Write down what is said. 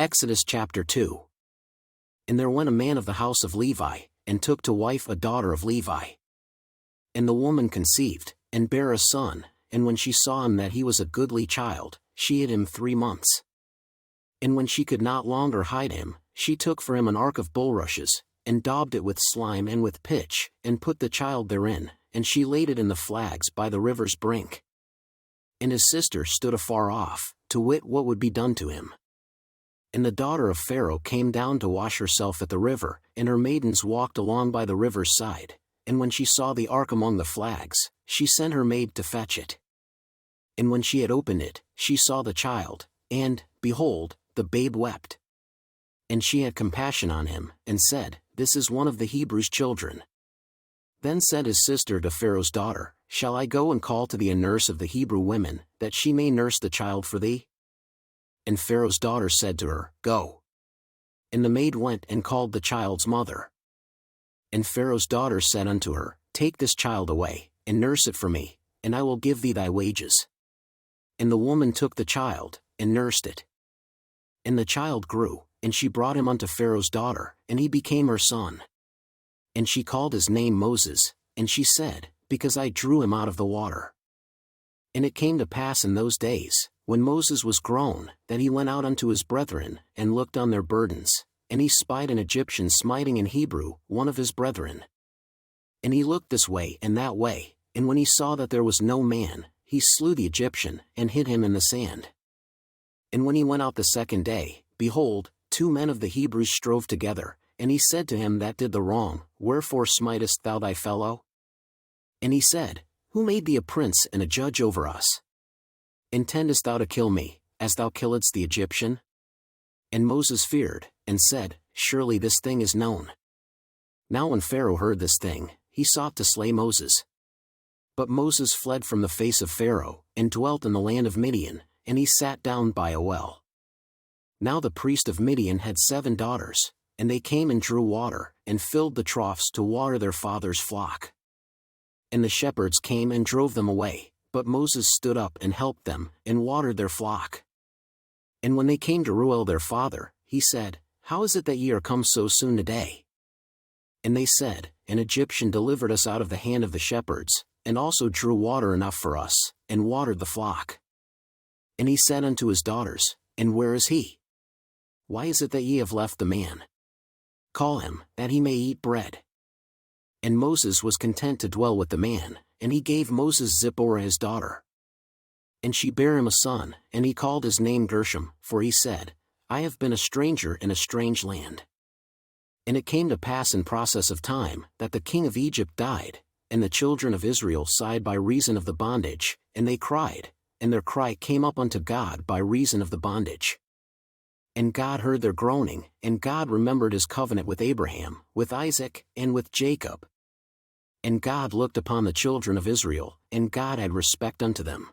Exodus chapter 2. And there went a man of the house of Levi, and took to wife a daughter of Levi. And the woman conceived, and bare a son, and when she saw him that he was a goodly child, she hid him 3 months. And when she could not longer hide him, she took for him an ark of bulrushes, and daubed it with slime and with pitch, and put the child therein, and she laid it in the flags by the river's brink. And his sister stood afar off, to wit what would be done to him. And the daughter of Pharaoh came down to wash herself at the river, and her maidens walked along by the river's side, and when she saw the ark among the flags, she sent her maid to fetch it. And when she had opened it, she saw the child, and, behold, the babe wept. And she had compassion on him, and said, This is one of the Hebrews' children. Then said his sister to Pharaoh's daughter, Shall I go and call to thee a nurse of the Hebrew women, that she may nurse the child for thee? And Pharaoh's daughter said to her, Go. And the maid went and called the child's mother. And Pharaoh's daughter said unto her, Take this child away, and nurse it for me, and I will give thee thy wages. And the woman took the child, and nursed it. And the child grew, and she brought him unto Pharaoh's daughter, and he became her son. And she called his name Moses, and she said, Because I drew him out of the water. And it came to pass in those days, when Moses was grown, that he went out unto his brethren, and looked on their burdens, and he spied an Egyptian smiting an Hebrew, one of his brethren. And he looked this way and that way, and when he saw that there was no man, he slew the Egyptian, and hid him in the sand. And when he went out the second day, behold, 2 men of the Hebrews strove together, and he said to him that did the wrong, Wherefore smitest thou thy fellow? And he said, Who made thee a prince and a judge over us? Intendest thou to kill me, as thou killedst the Egyptian? And Moses feared, and said, Surely this thing is known. Now when Pharaoh heard this thing, he sought to slay Moses. But Moses fled from the face of Pharaoh, and dwelt in the land of Midian, and he sat down by a well. Now the priest of Midian had 7 daughters, and they came and drew water, and filled the troughs to water their father's flock. And the shepherds came and drove them away, but Moses stood up and helped them, and watered their flock. And when they came to Reuel their father, he said, How is it that ye are come so soon today? And they said, An Egyptian delivered us out of the hand of the shepherds, and also drew water enough for us, and watered the flock. And he said unto his daughters, And where is he? Why is it that ye have left the man? Call him, that he may eat bread. And Moses was content to dwell with the man, and he gave Moses Zipporah his daughter. And she bare him a son, and he called his name Gershom, for he said, I have been a stranger in a strange land. And it came to pass in process of time, that the king of Egypt died, and the children of Israel sighed by reason of the bondage, and they cried, and their cry came up unto God by reason of the bondage. And God heard their groaning, and God remembered his covenant with Abraham, with Isaac, and with Jacob. And God looked upon the children of Israel, and God had respect unto them.